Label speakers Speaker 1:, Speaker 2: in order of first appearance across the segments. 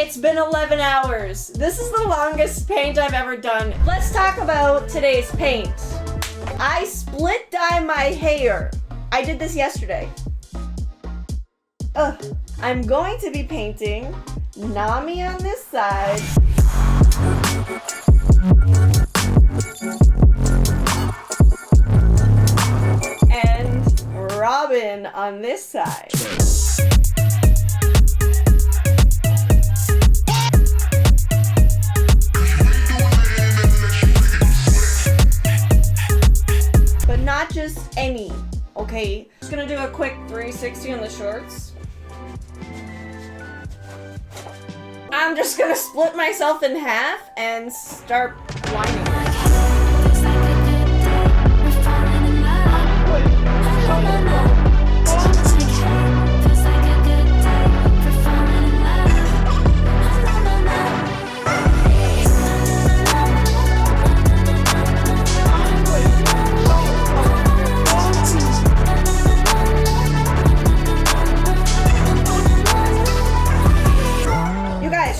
Speaker 1: It's been 11 hours. This is the longest paint I've ever done. Let's talk about today's paint. I split dye my hair. I did this yesterday. I'm going to be painting Nami on this side. And Robin on this side. But not just any, okay? Just gonna do a quick 360 on the shorts. I'm just gonna split myself in half and start lining it.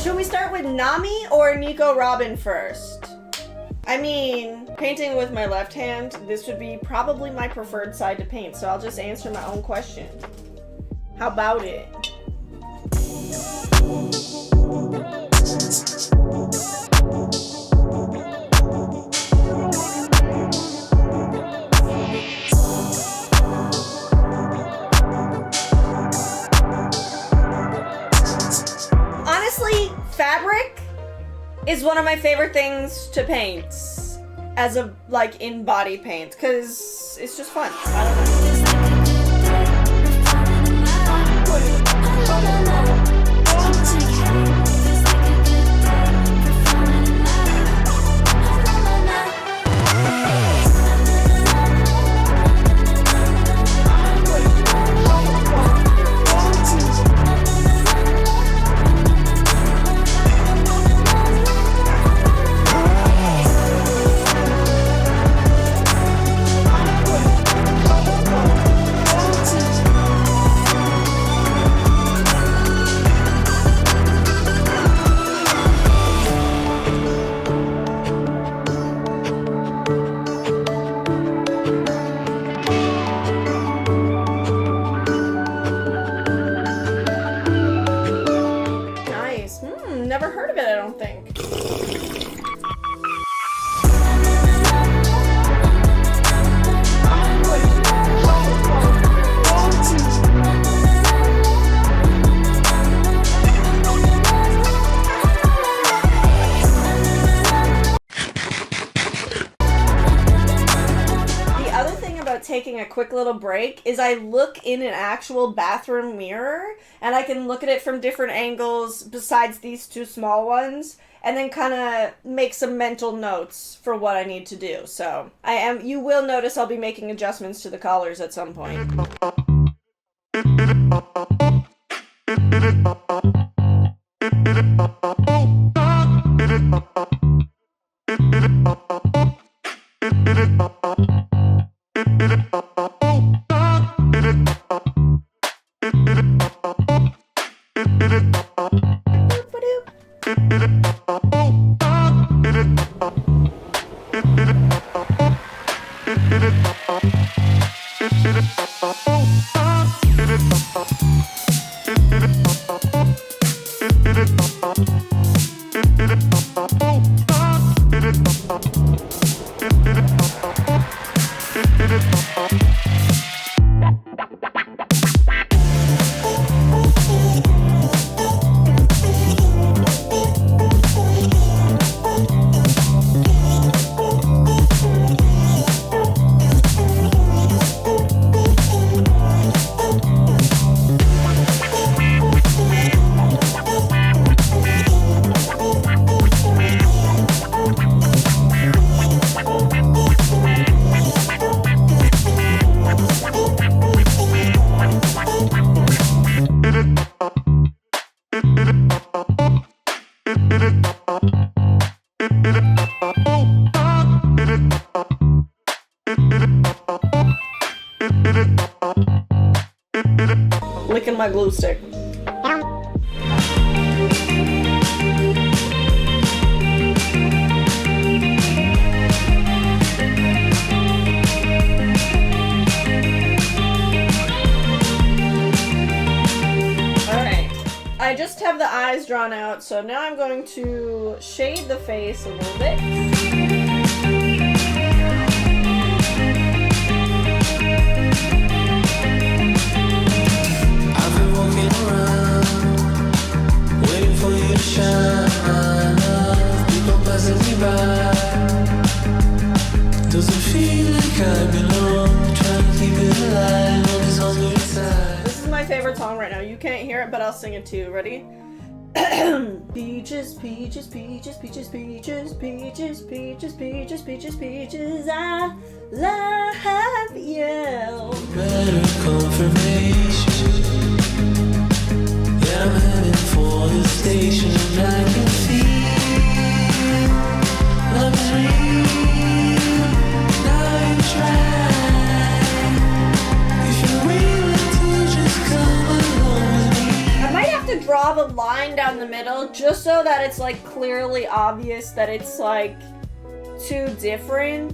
Speaker 1: Should we start with Nami or Nico Robin first? I mean, painting with my left hand, this would be probably my preferred side to paint, so I'll just answer my own question. How about it? Honestly, fabric is one of my favorite things to paint as a, like, in body paint, because it's just fun. I don't know. Never heard of it, I don't think. The other thing about taking a quick little break is I look in an actual bathroom mirror and I can look at it from different angles besides these two small ones and then kind of make some mental notes for what I need to do. So you will notice I'll be making adjustments to the collars at some point. Licking my glue stick. eyes drawn out, so now I'm going to shade the face a little bit.
Speaker 2: I've been walking around, waiting for you to shine. People passing me by. Doesn't feel like I belong. Trying to keep it alive on this hungry side.
Speaker 1: This is my favorite song right now. You can't hear it, but I'll sing it too. Ready? Peaches, peaches, peaches, peaches, peaches, peaches, peaches, peaches, peaches, peaches, I love you.
Speaker 2: Better confirmation that I'm heading for the station. I can feel love is real. Now you try. If you're willing to just come along with me.
Speaker 1: I might have to draw the line down the middle just so that it's like clearly obvious that it's like two different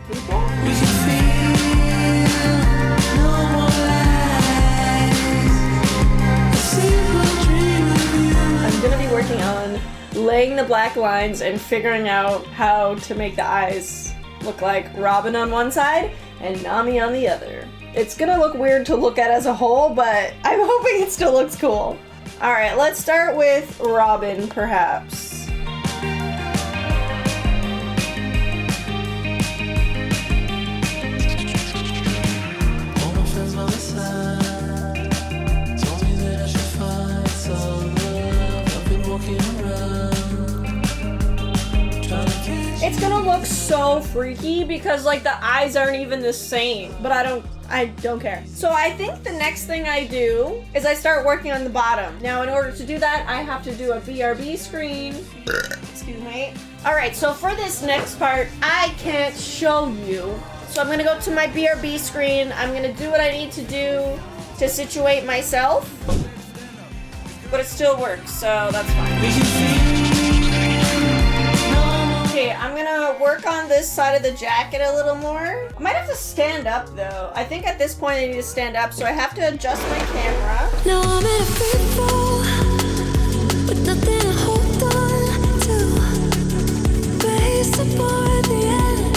Speaker 1: people.
Speaker 2: We can feel no more lies. A simple dream of you.
Speaker 1: I'm gonna be working on laying the black lines and figuring out how to make the eyes look like Robin on one side and Nami on the other. It's gonna look weird to look at as a whole, but I'm hoping it still looks cool. Alright, let's start with Robin, perhaps.
Speaker 2: All my friends by my side told me that I should find some love. I've been walking around trying to catch.
Speaker 1: It's gonna look so freaky because like the eyes aren't even the same, but I don't care. So I think the next thing I do is I start working on the bottom. Now in order to do that, I have to do a BRB screen. Excuse me. Alright, so for this next part, I can't show you. So I'm gonna go to my BRB screen. I'm gonna do what I need to do to situate myself. But it still works, so that's fine.
Speaker 2: We can feel no more.
Speaker 1: Okay, I'm gonna work on this side of the jacket a little more. I might have to stand up though. I think at this point I need to stand up, so I have to adjust my camera.
Speaker 3: Now I'm in a free fall with nothing to hold on to. Racing for the end,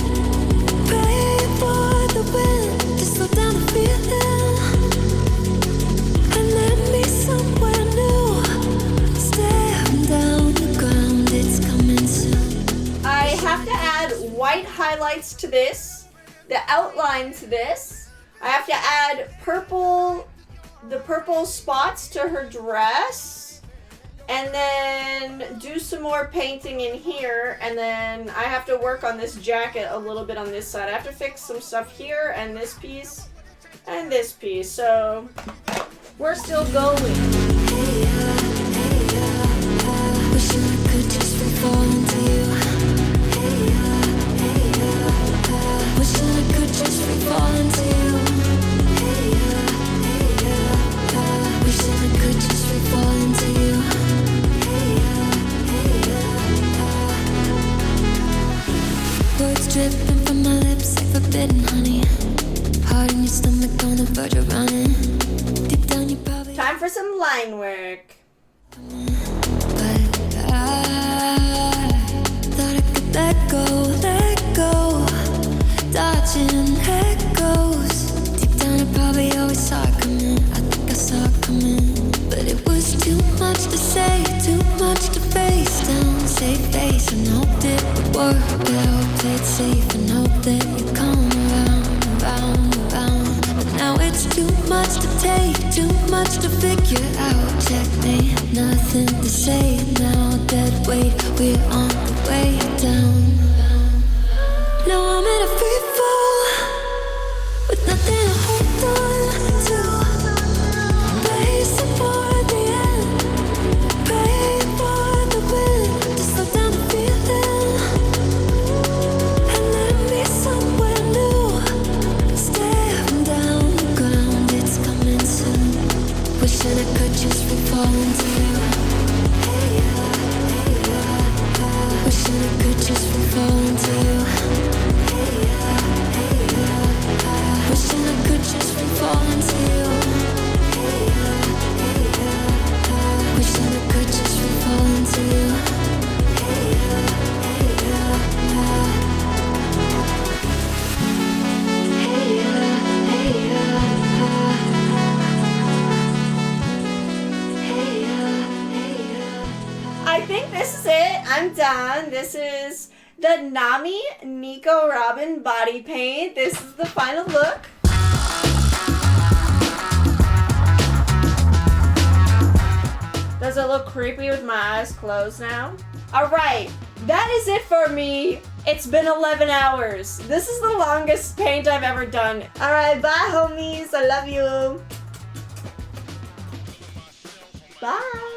Speaker 3: praying for the wind to slow down the feeling and let me somewhere new. Staring down the ground, it's coming soon.
Speaker 1: I have to add white highlights to this, the outline to this. I have to add the purple spots to her dress, and then do some more painting in here, and then I have to work on this jacket a little bit on this side. I have to fix some stuff here, and this piece, and this piece, so we're still going.
Speaker 3: Wishing I could just fall into you. Wishing I could just fall into you. Wishing I could just fall into you. Words dripping from my lips like forbidden honey. Heart in your stomach on the verge of running. Deep down you probably.
Speaker 1: Time for some line work.
Speaker 3: But I thought I could let go, dodging echoes. Deep down I probably always saw it coming. I think I saw it coming, but it was too much to say, too much to face down. Save face and hoped it would work, but I played safe and hope that you come around. But now it's too much to take, too much to figure out. Checkmate, nothing to say now. Dead weight, we're on the way down. Now I'm in a free fall with nothing to hold on to. Racing for the end, praying for the wind to slow down the feeling and let me somewhere new. Staring down the ground, it's coming soon. Wishing I could just fall into you.
Speaker 1: I think this is it. I'm done. This is the Nami Nico Robin body paint. This is the final look. Does it look creepy with my eyes closed now? Alright, that is it for me. It's been 11 hours. This is the longest paint I've ever done. Alright, bye homies. I love you. Bye.